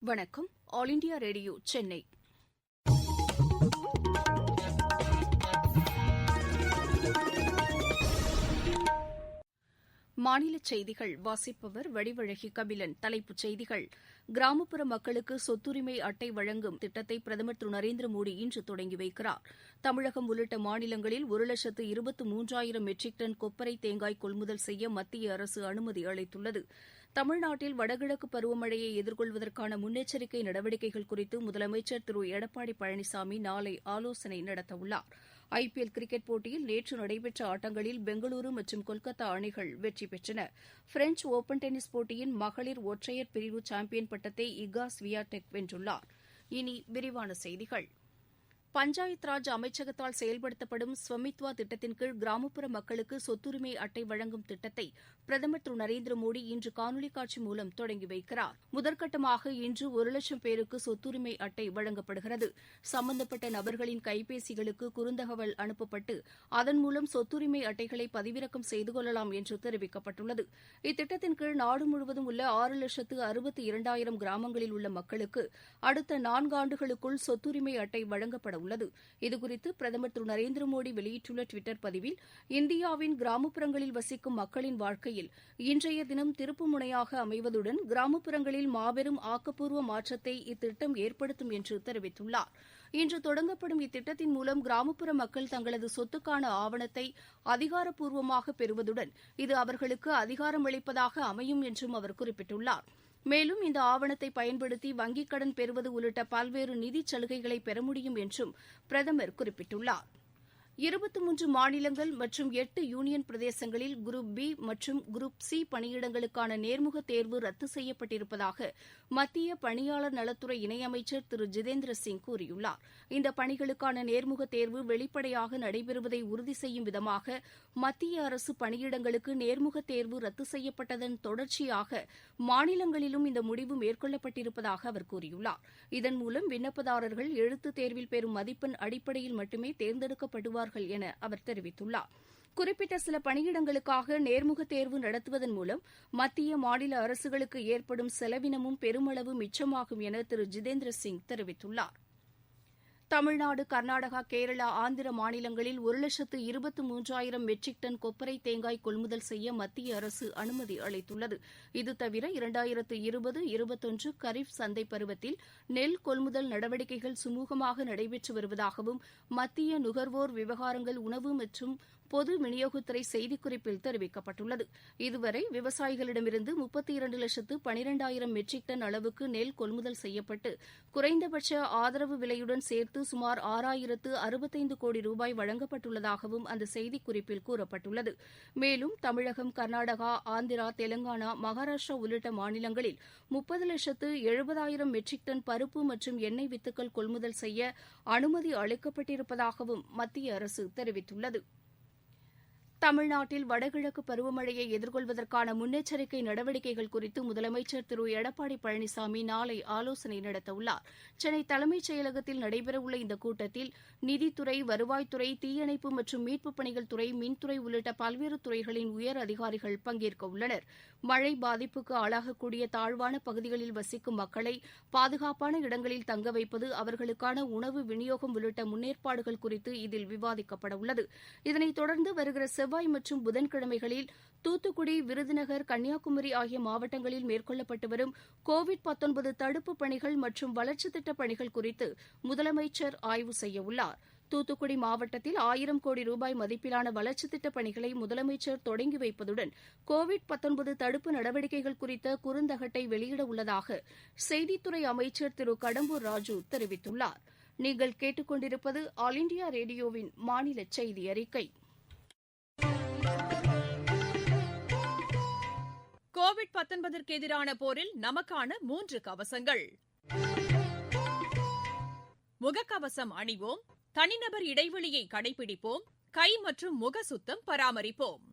வணக்கம். All India radio Chennai. மாநிலச் செய்திகள் வாசிப்பவர் வடிவழகி கபிலன். தலைப்புச் செய்திகள்: கிராமப்புற மக்களுக்கு சொத்துரிமை அட்டை வழங்கும் திட்டத்தை பிரதமர் திரு நரேந்திர மோடி இன்று தொடங்கி வைக்கிறார். தமிழகம் உள்ளிட்ட மாநிலங்களில் 1,23,000 மெட்ரிக் டன் கொப்பரை தேங்காய் கொள்முதல் செய்ய மத்திய அரசு அனுமதி அளித்துள்ளது. தமிழ்நாட்டில் வடகிழக்கு பருவமழையை எதிர்கொள்வதற்கான முன்னெச்சரிக்கை நடவடிக்கைகள் குறித்து முதலமைச்சர் திரு எடப்பாடி பழனிசாமி நாளை ஆலோசனை நடத்தவுள்ளார். ஐபிஎல் கிரிக்கெட் போட்டியில் நேற்று நடைபெற்ற ஆட்டங்களில் பெங்களூரு மற்றும் கொல்கத்தா அணிகள் வெற்றி பெற்றன. பிரெஞ்ச் ஒபன் டென்னிஸ் போட்டியின் மகளிர் ஒற்றையர் பிரிவு சாம்பியன் பட்டத்தை இகா ஸ்வியாடெக் வென்றுள்ளார். இனி விரிவான செய்திகள். பஞ்சாயத் ராஜ் அமைச்சகத்தால் செயல்படுத்தப்படும் ஸ்வமித்வா திட்டத்தின் கீழ் கிராமப்புற மக்களுக்கு சொத்துரிமை அட்டை வழங்கும் திட்டத்தை பிரதமர் திரு நரேந்திர மோடி இன்று காணொலி காட்சி மூலம் தொடங்கி வைக்கிறார். முதற்கட்டமாக இன்று 1,00,000 பேருக்கு சொத்துரிமை அட்டை வழங்கப்படுகிறது. சம்பந்தப்பட்ட நபர்களின் கைபேசிகளுக்கு குறுந்தகவல் அனுப்பப்பட்டு அதன் மூலம் சொத்துரிமை அட்டைகளை பதிவிறக்கம் செய்து கொள்ளலாம் என்று தெரிவிக்கப்பட்டுள்ளது. இத்திட்டத்தின் கீழ் நாடு முழுவதும் உள்ள 6,62,000 கிராமங்களில் உள்ள மக்களுக்கு அடுத்த 4 ஆண்டுகளுக்குள் சொத்துரிமை அட்டை வழங்கப்பட உள்ளது. இதுகுறித்து பிரதமர் திரு நரேந்திர மோடி வெளியிட்டுள்ள டுவிட்டர் பதிவில், இந்தியாவின் கிராமப்புறங்களில் வசிக்கும் மக்களின் வாழ்க்கையில் இன்றைய தினம் திருப்புமுனையாக அமைவதுடன் கிராமப்புறங்களில் மாபெரும் ஆக்கப்பூர்வ மாற்றத்தை இத்திட்டம் ஏற்படுத்தும் என்று தெரிவித்துள்ளார். இன்று தொடங்கப்படும் இத்திட்டத்தின் மூலம் கிராமப்புற மக்கள் தங்களது சொத்துக்கான ஆவணத்தை அதிகாரப்பூர்வமாக பெறுவதுடன் இது அவர்களுக்கு அதிகாரமளிப்பதாக அமையும் என்றும் அவர் குறிப்பிட்டுள்ளார். மேலும் இந்த ஆவணத்தை பயன்படுத்தி வங்கிக் கடன் பெறுவது உள்ளிட்ட பல்வேறு நிதிச் சலுகைகளை பெற முடியும் என்றும் பிரதமர் குறிப்பிட்டுள்ளார். 23 மாநிலங்கள் மற்றும் 8 யூனியன் பிரதேசங்களில் குரூப் பி மற்றும் குரூப் சி பணியிடங்களுக்கான நேர்முகத் தேர்வு ரத்து செய்யப்பட்டிருப்பதாக மத்திய பணியாளர் நலத்துறை இணையமைச்சர் திரு ஜிதேந்திர சிங் கூறியுள்ளார். இந்த பணிகளுக்கான நேர்முகத் தேர்வு வெளிப்படையாக நடைபெறுவதை உறுதி செய்யும் விதமாக மத்திய அரசு பணியிடங்களுக்கு நேர்முகத் தேர்வு ரத்து செய்யப்பட்டதன் தொடர்ச்சியாக மாநிலங்களிலும் இந்த முடிவு மேற்கொள்ளப்பட்டிருப்பதாக அவர் கூறியுள்ளார். இதன் மூலம் விண்ணப்பதாரர்கள் எழுத்துத் தேர்வில் பெறும் மதிப்பெண் அடிப்படையில் மட்டுமே தேர்ந்தெடுக்கப்படுவார்கள் என அவர் தெரிவித்துள்ளார். குறிப்பிட்ட சில பணியிடங்களுக்காக நேர்முகத் தேர்வு நடத்துவதன் மூலம் மத்திய மாநில அரசுகளுக்கு ஏற்படும் செலவினமும் பெருமளவு மிச்சமாகும் என திரு ஜிதேந்திர சிங் தெரிவித்துள்ளார். தமிழ்நாடு, கர்நாடகா, கேரளா, ஆந்திர மாநிலங்களில் 1,23,000 மெட்ரிக் டன் கொப்பரை தேங்காய் கொள்முதல் செய்ய மத்திய அரசு அனுமதி அளித்துள்ளது. இது தவிர 2020-21 கரீப் சந்தை பருவத்தில் நெல் கொள்முதல் நடவடிக்கைகள் சுமூகமாக நடைபெற்று வருவதாகவும் மத்திய நுகர்வோர் விவகாரங்கள், உணவு மற்றும் பொது விநியோகத்துறை செய்திக்குறிப்பில் தெரிவிக்கப்பட்டுள்ளது. இதுவரை விவசாயிகளிடமிருந்து 32,12,000 மெட்ரிக் டன் அளவுக்கு நெல் கொள்முதல் செய்யப்பட்டு குறைந்தபட்ச ஆதரவு விலையுடன் சேர்த்து சுமார் 6,065 கோடி ரூபாய் வழங்கப்பட்டுள்ளதாகவும் அந்த செய்திக்குறிப்பில் கூறப்பட்டுள்ளது. மேலும் தமிழகம், கர்நாடகா, ஆந்திரா, தெலங்கானா, மகாராஷ்டிரா உள்ளிட்ட மாநிலங்களில் 30,70,000 மெட்ரிக் டன் பருப்பு மற்றும் எண்ணெய் வித்துக்கள் கொள்முதல் செய்ய அனுமதி அளிக்கப்பட்டிருப்பதாகவும் மத்திய அரசு தெரிவித்துள்ளது. தமிழ்நாட்டில் வடகிழக்கு பருவமழையை எதிர்கொள்வதற்கான முன்னெச்சரிக்கை நடவடிக்கைகள் குறித்து முதலமைச்சர் திரு எடப்பாடி பழனிசாமி நாளை ஆலோசனை நடத்தவுள்ளார். சென்னை தலைமைச் செயலகத்தில் நடைபெறவுள்ள இந்த கூட்டத்தில் நிதித்துறை, வருவாய்த்துறை, தீயணைப்பு மற்றும் மீட்புப் பணிகள் துறை, மின்துறை உள்ளிட்ட பல்வேறு துறைகளின் உயர் அதிகாரிகள் பங்கேற்க உள்ளனர். மழை பாதிப்புக்கு ஆளாகக்கூடிய தாழ்வான பகுதிகளில் வசிக்கும் மக்களை பாதுகாப்பான இடங்களில் தங்க வைப்பது, அவர்களுக்கான உணவு விநியோகம் உள்ளிட்ட முன்னேற்பாடுகள் குறித்து இதில் விவாதிக்கப்பட உள்ளது. இதனைத் தொடர்ந்து வருகிற செவ்வாய் மற்றும் புதன்கிழமைகளில் தூத்துக்குடி, விருதுநகர், கன்னியாகுமரி ஆகிய மாவட்டங்களில் மேற்கொள்ளப்பட்டு வரும் கோவிட்-19 தடுப்புப் பணிகள் மற்றும் வளர்ச்சித் திட்டப் பணிகள் குறித்து முதலமைச்சர் ஆய்வு செய்யவுள்ளார். தூத்துக்குடி மாவட்டத்தில் 1,000 கோடி ரூபாய் மதிப்பிலான வளர்ச்சித் திட்டப் பணிகளை முதலமைச்சர் தொடங்கி வைப்பதுடன் கோவிட்-19 தடுப்பு நடவடிக்கைகள் குறித்த குறுந்தகட்டை வெளியிட உள்ளதாக செய்தித்துறை அமைச்சர் திரு கடம்பூர் ராஜூ தெரிவித்துள்ளார். நீங்கள் கேட்டுக்கொண்டிருப்பது ஆல் இண்டியா ரேடியோவின் மாநில செய்தி அறிக்கை. கோவிட்-19ற்கு எதிரான போரில் நமக்கான 3 கவசங்கள். முகக்கவசம் அணிவோம், தனிநபர் இடைவெளியை கடைபிடிப்போம், கை மற்றும் முக சுத்தம் பராமரிப்போம்.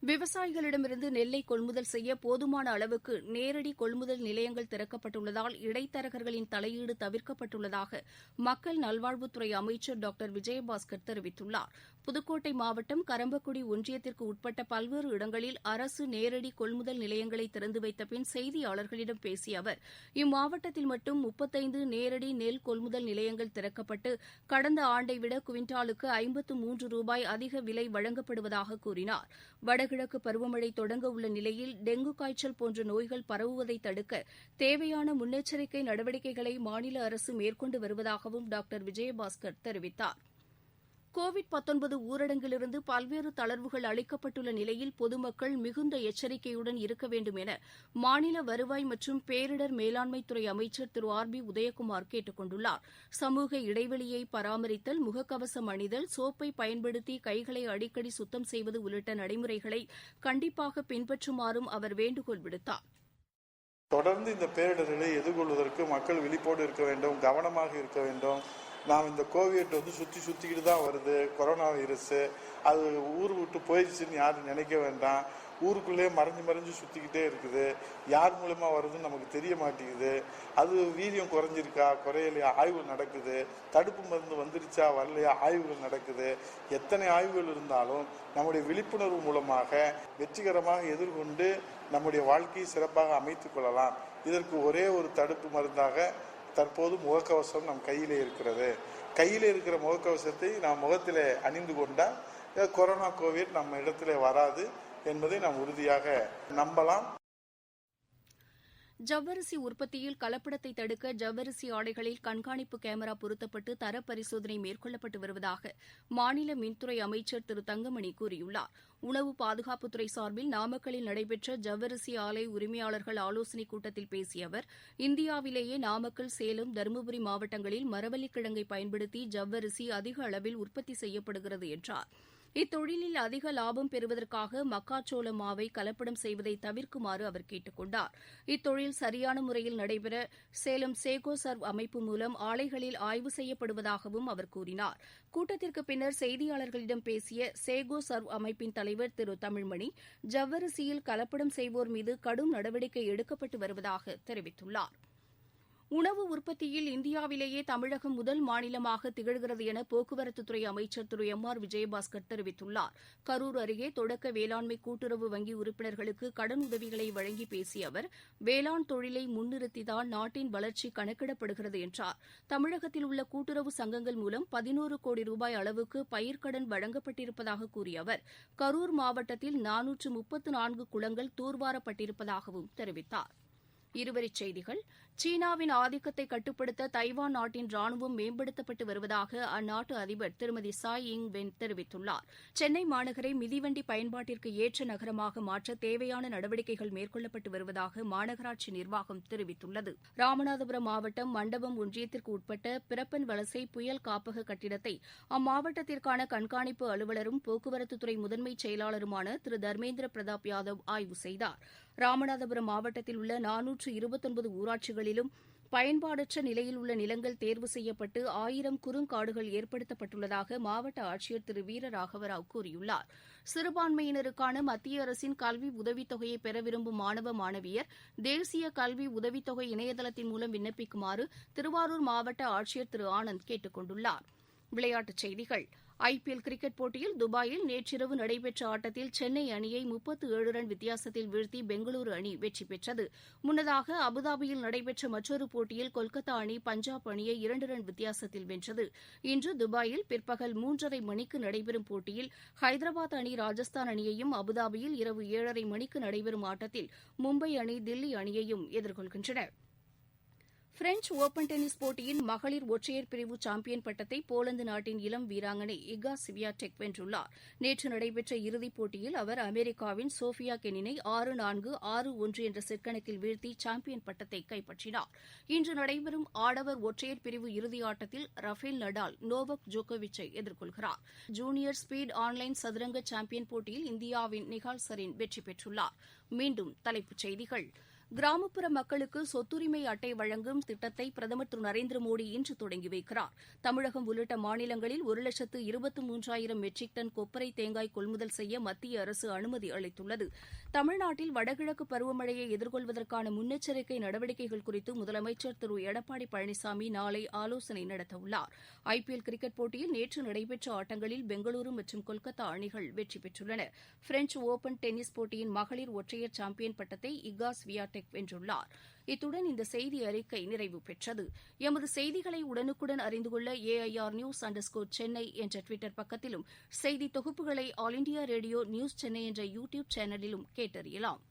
விவசாயிகளிடமிருந்து நெல்லை கொள்முதல் செய்ய போதுமான அளவுக்கு நேரடி கொள்முதல் நிலையங்கள் திறக்கப்பட்டுள்ளதால் இடைத்தரகர்களின் தலையீடு தவிர்க்கப்பட்டுள்ளதாக மக்கள் நல்வாழ்வுத்துறை அமைச்சர் டாக்டர் விஜயபாஸ்கர் தெரிவித்துள்ளார். புதுக்கோட்டை மாவட்டம் கரம்பக்குடி ஒன்றியத்திற்கு உட்பட்ட பல்வேறு இடங்களில் அரசு நேரடி கொள்முதல் நிலையங்களை திறந்து வைத்த பின் செய்தியாளர்களிடம் பேசிய அவர் இம்மாவட்டத்தில் மட்டும் 35 நேரடி நெல் கொள்முதல் நிலையங்கள் திறக்கப்பட்டு கடந்த ஆண்டை விட குவிண்டாலுக்கு 53 ரூபாய் அதிக விலை வழங்கப்படுவதாக கூறினார். வடகிழக்கு பருவமழை தொடங்க உள்ள நிலையில் டெங்கு காய்ச்சல் போன்ற நோய்கள் பரவுவதை தடுக்க தேவையான முன்னெச்சரிக்கை நடவடிக்கைகளை மாநில அரசு மேற்கொண்டு வருவதாகவும் டாக்டர் விஜயபாஸ்கர் தெரிவித்தார். கோவிட்-19 ஊரடங்கிலிருந்து பல்வேறு தளர்வுகள் அளிக்கப்பட்டுள்ள நிலையில் பொதுமக்கள் மிகுந்த எச்சரிக்கையுடன் இருக்க வேண்டும் என மாநில வருவாய் மற்றும் பேரிடர் மேலாண்மைத்துறை அமைச்சர் திரு RB உதயகுமார் கேட்டுக் கொண்டுள்ளார். சமூக இடைவெளியை பராமரித்தல், முகக்கவசம் அணிதல், சோப்பை பயன்படுத்தி கைகளை அடிக்கடி சுத்தம் செய்வது உள்ளிட்ட நடைமுறைகளை கண்டிப்பாக பின்பற்றுமாறும் அவர் வேண்டுகோள் விடுத்தார். தொடர்ந்து இந்த பேரிடர்களை எதிர்கொள்வதற்கு மக்கள் விழிப்போடு இருக்க வேண்டும், கவனமாக இருக்க வேண்டும். நாம் இந்த கோவிட் சுற்றிக்கிட்டு தான் வருது, கொரோனா வைரஸ். அது ஊர் விட்டு போயிடுச்சுன்னு யாரும் நினைக்க வேண்டாம். ஊருக்குள்ளே மறைஞ்சு சுற்றிக்கிட்டே இருக்குது. யார் மூலமா வருதுன்னு நமக்கு தெரிய மாட்டேங்குது. அது வீரியம் குறைஞ்சிருக்கா குறையலையா ஆய்வு நடக்குது. தடுப்பு மருந்து வந்துருச்சா வரலையா ஆய்வுகள் நடக்குது. எத்தனை ஆய்வுகள் இருந்தாலும் நம்முடைய விழிப்புணர்வு மூலமாக வெற்றிகரமாக எதிர்கொண்டு நம்முடைய வாழ்க்கையை சிறப்பாக அமைத்துக் கொள்ளலாம். இதற்கு ஒரே ஒரு தடுப்பு மருந்தாக தற்போது முகக்கவசம் நம் கையிலே இருக்கிறது. கையிலே இருக்கிற முகக்கவசத்தை நாம் முகத்திலே அணிந்து கொண்டால் கொரோனா கோவிட் நம்ம இடத்திலே வராது என்பதை நாம் உறுதியாக நம்பலாம். ஜவ்வரிசி உற்பத்தியில் கலப்படத்தை தடுக்க ஜவ்வரிசி ஆலைகளில் கண்காணிப்பு கேமரா பொருத்தப்பட்டு தர பரிசோதனை மேற்கொள்ளப்பட்டு வருவதாக மாநில மின்துறை அமைச்சர் திரு தங்கமணி கூறியுள்ளார். உணவு பாதுகாப்புத்துறை சார்பில் நாமக்கல்லில் நடைபெற்ற ஜவ்வரிசி ஆலை உரிமையாளர்கள் ஆலோசனைக் கூட்டத்தில் பேசிய அவர் இந்தியாவிலேயே நாமக்கல், சேலம், தருமபுரி மாவட்டங்களில் மரவள்ளிக்கிழங்கை பயன்படுத்தி ஜவ்வரிசி அதிக அளவில் உற்பத்தி செய்யப்படுகிறது என்றார். இத்தொழிலில் அதிக லாபம் பெறுவதற்காக மக்காச்சோள மாவை கலப்படம் செய்வதை தவிர்க்குமாறு அவர் கேட்டுக் கொண்டார். இத்தொழில் சரியான முறையில் நடைபெற சேலம் சேகோ சர்வ் அமைப்பு மூலம் ஆலைகளில் ஆய்வு செய்யப்படுவதாகவும் அவர் கூறினார். கூட்டத்திற்கு பின்னர் செய்தியாளர்களிடம் பேசிய சேகோ சர்வ் அமைப்பின் தலைவர் திரு தமிழ்மணி ஜவ்வரிசியில் கலப்படம் செய்வோர் மீது கடும் நடவடிக்கை எடுக்கப்பட்டு வருவதாக தெரிவித்துள்ளார். உணவு உற்பத்தியில் இந்தியாவிலேயே தமிழகம் முதல் மாநிலமாக திகழ்கிறது என போக்குவரத்துத்துறை அமைச்சர் திரு MR விஜயபாஸ்கர் தெரிவித்துள்ளார். கரூர் அருகே தொடக்க வேளாண்மை கூட்டுறவு வங்கி உறுப்பினர்களுக்கு கடன் உதவிகளை வழங்கி பேசிய அவர் வேளாண் தொழிலை முன்னிறுத்திதான் நாட்டின் வளர்ச்சி கணக்கிடப்படுகிறது என்றார். தமிழகத்தில் உள்ள கூட்டுறவு சங்கங்கள் மூலம் 11 கோடி ரூபாய் அளவுக்கு பயிர்க்கடன் வழங்கப்பட்டிருப்பதாக கூறிய அவர் கரூர் மாவட்டத்தில் 434 குளங்கள் தூர்வாரப்பட்டிருப்பதாகவும் தெரிவித்தார். இருவரிச் செய்திகள். சீனாவின் ஆதிக்கத்தை கட்டுப்படுத்த தைவான் நாட்டின் ராணுவம் மேம்படுத்தப்பட்டு வருவதாக அந்நாட்டு அதிபர் திருமதி சாய் இங் வென் தெரிவித்துள்ளார். சென்னை மாநகரை மிதிவண்டி பயன்பாட்டிற்கு ஏற்ற நகரமாக மாற்ற தேவையான நடவடிக்கைகள் மேற்கொள்ளப்பட்டு வருவதாக மாநகராட்சி நிர்வாகம் தெரிவித்துள்ளது. ராமநாதபுரம் மாவட்டம் மண்டபம் ஒன்றியத்திற்கு உட்பட்ட பிறப்பன் வலசை புயல் காப்பக கட்டிடத்தை அம்மாவட்டத்திற்கான கண்காணிப்பு அலுவலரும் போக்குவரத்துத்துறை முதன்மை செயலாளருமான திரு தர்மேந்திர பிரதாப் யாதவ் ஆய்வு செய்தார். ராமநாதபுரம் மாவட்டத்தில் உள்ள 429 ஊராட்சிகளிலும் பயன்பாடற்ற நிலையில் உள்ள நிலங்கள் தேர்வு செய்யப்பட்டு 1000 குறுங்காடுகள் ஏற்படுத்தப்பட்டுள்ளதாக மாவட்ட ஆட்சியர் திரு வீரராகவராவ் கூறியுள்ளார். சிறுபான்மையினருக்கான மத்திய அரசின் கல்வி உதவித்தொகையை பெற விரும்பும் மாணவ மாணவியர் தேசிய கல்வி உதவித்தொகை இணையதளத்தின் மூலம் விண்ணப்பிக்குமாறு திருவாரூர் மாவட்ட ஆட்சியர் திரு ஆனந்த் கேட்டுக் கொண்டுள்ளார். விளையாட்டுச் செய்திகள். IPL கிரிக்கெட் போட்டியில் துபாயில் நேற்றிரவு நடைபெற்ற ஆட்டத்தில் சென்னை அணியை 37 ரன் வித்தியாசத்தில் வீழ்த்தி பெங்களூரு அணி வெற்றி பெற்றது. முன்னதாக அபுதாபியில் நடைபெற்ற மற்றொரு போட்டியில் கொல்கத்தா அணி பஞ்சாப் அணியை 2 ரன் வித்தியாசத்தில் வென்றது. இன்று துபாயில் பிற்பகல் 3:30 மணிக்கு நடைபெறும் போட்டியில் ஹைதராபாத் அணி ராஜஸ்தான் அணியையும், அபுதாபியில் இரவு 7:30 மணிக்கு நடைபெறும் ஆட்டத்தில் மும்பை அணி தில்லி அணியையும் எதிர்கொள்கின்றன. பிரெஞ்ச் ஒபன் டென்னிஸ் போட்டியின் மகளிர் ஒற்றையர் பிரிவு சாம்பியன் பட்டத்தை போலந்து நாட்டின் இளம் வீராங்கனை இகா ஸ்வியாடெக் வென்றுள்ளார். நேற்று நடைபெற்ற இறுதிப் போட்டியில் அவர் அமெரிக்காவின் சோஃபியா கெனினை 6-4, 6-1 என்ற செட் கணக்கில் வீழ்த்தி சாம்பியன் பட்டத்தை கைப்பற்றினார். இன்று நடைபெறும் ஆடவர் ஒற்றையர் பிரிவு இறுதி ஆட்டத்தில் ரஃபேல் நடால் நோவக் ஜோகோவிச்சை எதிர்கொள்கிறார். ஜூனியர் ஸ்பீட் ஆன்லைன் சதுரங்க சாம்பியன் போட்டியில் இந்தியாவின் நிகால் சரீன் வெற்றி பெற்றுள்ளார். மீண்டும் தலைப்புச் செய்திகள். கிராமப்புற மக்களுக்கு சொத்துரிமை அட்டை வழங்கும் திட்டத்தை பிரதமர் திரு நரேந்திர மோடி இன்று தொடங்கி வைக்கிறார். தமிழகம் உள்ளிட்ட மாநிலங்களில் 1,23,000 மெட்ரிக் டன் கொப்பரை தேங்காய் கொள்முதல் செய்ய மத்திய அரசு அனுமதி அளித்துள்ளது. தமிழ்நாட்டில் வடகிழக்கு பருவமழையை எதிர்கொள்வதற்கான முன்னெச்சரிக்கை நடவடிக்கைகள் குறித்து முதலமைச்சர் திரு எடப்பாடி பழனிசாமி நாளை ஆலோசனை நடத்தவுள்ளார். IPL கிரிக்கெட் போட்டியில் நேற்று நடைபெற்ற ஆட்டங்களில் பெங்களூரு மற்றும் கொல்கத்தா அணிகள் வெற்றி பெற்றுள்ளன. பிரெஞ்ச் ஓபன் டென்னிஸ் போட்டியின் மகளிர் ஒற்றையர் சாம்பியன் பட்டத்தை இகா ஸ்வியாடெக் வென்றுள்ளார். இத்துடன் இந்த செய்தி அறிக்கை நிறைவு பெற்றது. எமது செய்திகளை உடனுக்குடன் அறிந்து கொள்ள AIR News_Chennai என்ற ட்விட்டர் பக்கத்திலும் செய்தி தொகுப்புகளை all India radio news Chennai என்ற யூடியூப் சேனலிலும் கேட்டறியலாம்.